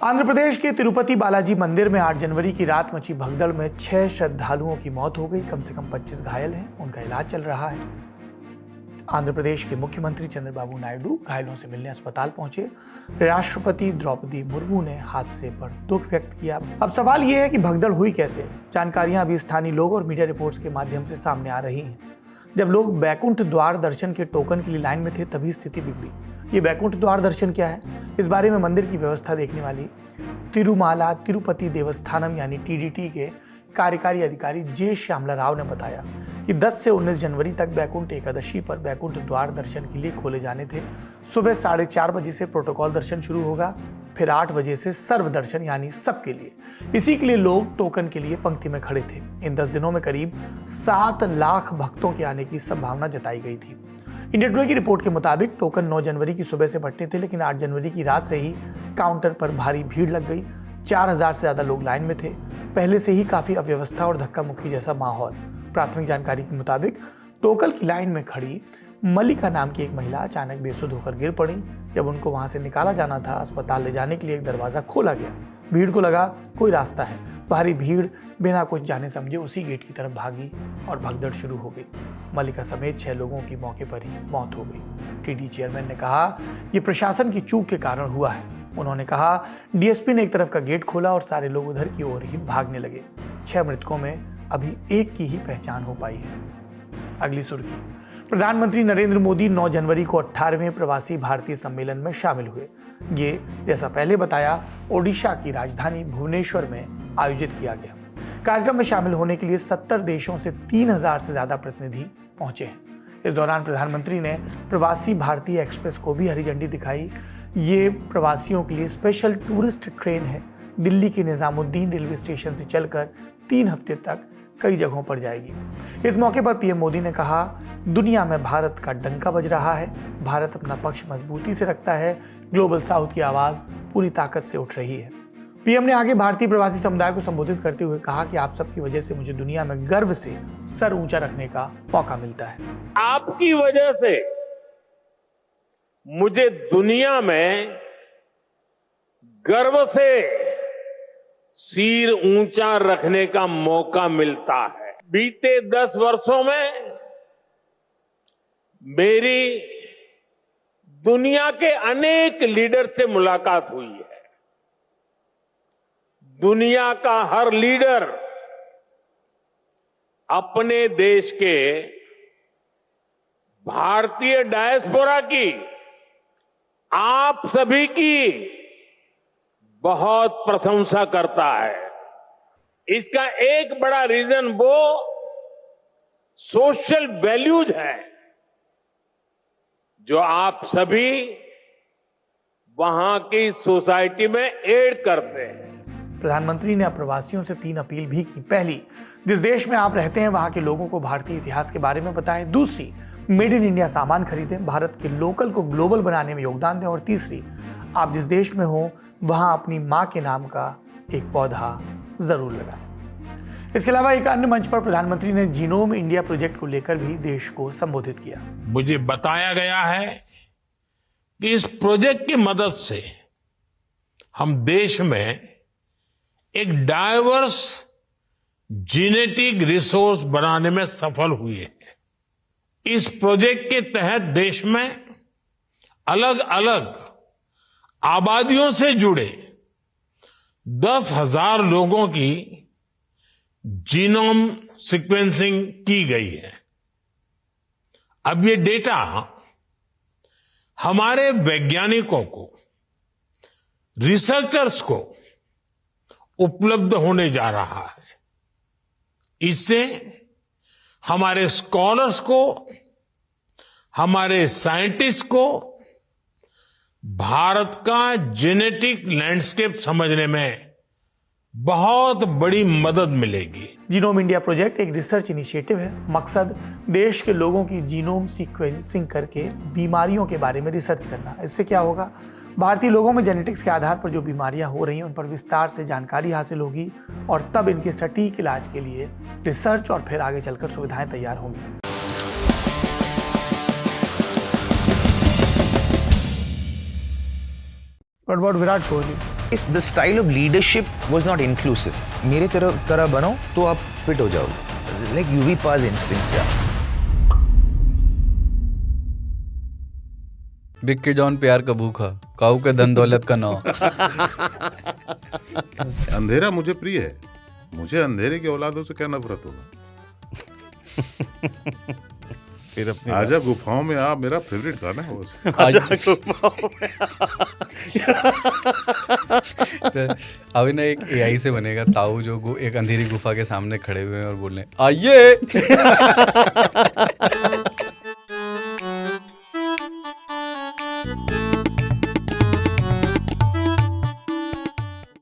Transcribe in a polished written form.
आंध्र प्रदेश के तिरुपति बालाजी मंदिर में 8 जनवरी की रात मची भगदड़ में 6 श्रद्धालुओं की मौत हो गई। कम से कम 25 घायल हैं, उनका इलाज चल रहा है। आंध्र प्रदेश के मुख्यमंत्री चंद्रबाबू नायडू घायलों से मिलने अस्पताल पहुंचे। राष्ट्रपति द्रौपदी मुर्मू ने हादसे पर दुख व्यक्त किया। अब सवाल यह है कि भगदड़ हुई कैसे। जानकारियां अभी स्थानीय लोग और मीडिया रिपोर्ट्स के माध्यम से सामने आ रही हैं। जब लोग बैकुंठ द्वार दर्शन के टोकन के लिए लाइन में थे, तभी स्थिति बिगड़ी। ये बैकुंठ द्वार दर्शन क्या है, इस बारे में मंदिर की व्यवस्था देखने वाली तिरुमाला तिरुपति देवस्थानम यानी टीडीटी के कार्यकारी अधिकारी जे श्यामला राव ने बताया कि 10 से 19 जनवरी तक बैकुंठ एकादशी पर बैकुंठ द्वार दर्शन के लिए खोले जाने थे। सुबह 4:30 बजे से प्रोटोकॉल दर्शन शुरू होगा, फिर 8 बजे से सर्व दर्शन यानी सबके लिए। इसी के लिए लोग टोकन के लिए पंक्ति में खड़े थे। इन 10 दिनों में करीब 7 लाख भक्तों के आने की संभावना जताई गई थी। इंडिया टुडे की रिपोर्ट के मुताबिक टोकन 9 जनवरी की सुबह से बंटने थे, लेकिन 8 जनवरी की रात से ही काउंटर पर भारी भीड़ लग गई। 4000 से ज्यादा लोग लाइन में थे। पहले से ही काफी अव्यवस्था और धक्का मुक्की जैसा माहौल। प्राथमिक जानकारी के मुताबिक टोकन की लाइन में खड़ी मल्लिका नाम की एक महिला अचानक बेसुध होकर गिर पड़ी। जब उनको वहां से निकाला जाना था, अस्पताल ले जाने के लिए एक दरवाजा खोला गया। भीड़ को लगा कोई रास्ता है। भारी भीड़ बिना कुछ जाने समझे उसी गेट की तरफ भागी और भगदड़ शुरू हो गई। मल्लिका समेत 6 लोगों की मौके पर ही मौत हो गई। टीडी चेयरमैन ने कहा यह प्रशासन की चूक के कारण हुआ है। उन्होंने कहा डीएसपी ने एक तरफ का गेट खोला और सारे लोग उधर की ओर ही भागने लगे। 6 मृतकों में अभी एक की ही पहचान हो पाई है। अगली सुर्खी, प्रधानमंत्री नरेंद्र मोदी 9 जनवरी को 18वें प्रवासी भारतीय सम्मेलन में शामिल हुए। ये जैसा पहले बताया ओडिशा की राजधानी भुवनेश्वर में आयोजित किया गया। कार्यक्रम में शामिल होने के लिए 70 देशों से 3000 से ज्यादा प्रतिनिधि पहुंचे हैं। इस दौरान प्रधानमंत्री ने प्रवासी भारतीय एक्सप्रेस को भी हरी झंडी दिखाई। ये प्रवासियों के लिए स्पेशल टूरिस्ट ट्रेन है। दिल्ली के निजामुद्दीन रेलवे स्टेशन से चलकर 3 हफ्ते तक कई जगहों पर जाएगी। इस मौके पर पीएम मोदी ने कहा दुनिया में भारत का डंका बज रहा है। भारत अपना पक्ष मजबूती से रखता है। ग्लोबल साउथ की आवाज पूरी ताकत से उठ रही है। पीएम ने आगे भारतीय प्रवासी समुदाय को संबोधित करते हुए कहा कि आप सबकी वजह से मुझे दुनिया में गर्व से सर ऊंचा रखने का मौका मिलता है। आपकी वजह से मुझे दुनिया में गर्व से सिर ऊंचा रखने का मौका मिलता है। बीते 10 वर्षों में मेरी दुनिया के अनेक लीडर से मुलाकात हुई है। दुनिया का हर लीडर अपने देश के भारतीय डायस्पोरा की, आप सभी की बहुत प्रशंसा करता है। इसका एक बड़ा रीजन वो सोशल वैल्यूज है जो आप सभी वहां की सोसाइटी में ऐड करते हैं। प्रधानमंत्री ने प्रवासियों से 3 अपील भी की। पहली, जिस देश में आप रहते हैं वहां के लोगों को भारतीय इतिहास के बारे में बताएं। दूसरी, मेड इन इंडिया सामान खरीदें, भारत के लोकल को ग्लोबल बनाने में योगदान दें। और तीसरी, आप जिस देश में हो वहां अपनी मां के नाम का एक पौधा जरूर लगाएं। इसके अलावा एक अन्य मंच पर प्रधानमंत्री ने जीनोम इंडिया प्रोजेक्ट को लेकर भी देश को संबोधित किया। मुझे बताया गया है कि इस प्रोजेक्ट की मदद से हम देश में एक डाइवर्स जेनेटिक रिसोर्स बनाने में सफल हुए हैं। इस प्रोजेक्ट के तहत देश में अलग अलग आबादियों से जुड़े 10,000 लोगों की जीनोम सीक्वेंसिंग की गई है। अब ये डेटा हमारे वैज्ञानिकों को, रिसर्चर्स को उपलब्ध होने जा रहा है। इससे हमारे स्कॉलर्स को, हमारे साइंटिस्ट को भारत का जेनेटिक लैंडस्केप समझने में बहुत बड़ी मदद मिलेगी। जीनोम इंडिया प्रोजेक्ट एक रिसर्च इनिशिएटिव है। मकसद देश के लोगों की जीनोम सीक्वेंसिंग करके बीमारियों के बारे में रिसर्च करना। इससे क्या होगा, भारतीय लोगों में जेनेटिक्स के आधार पर जो बीमारियां हो रही हैं उन पर विस्तार से जानकारी हासिल होगी और तब इनके सटीक इलाज के लिए रिसर्च और फिर आगे चलकर सुविधाएं तैयार होंगी। What about Virat Kohli? The style of leadership was not inclusive. मेरे तरह बनो तो आप फिट हो जाओगे. Like UV Pa's instincts, yeah. Bikki John प्यार का भूखा, काऊ के धन दौलत का नाव. अंधेरा मुझे प्रिय है. मुझे अंधेरे की औलादों से क्या नफरत होगा. फिर अपनी आजा गुफाओं में आप मेरा फेवरेट गाना है बस. अभी ना एक AI से बनेगा ताऊ जो एक अंधेरी गुफा के सामने खड़े हुए हैं और बोल रहे हैं आइए.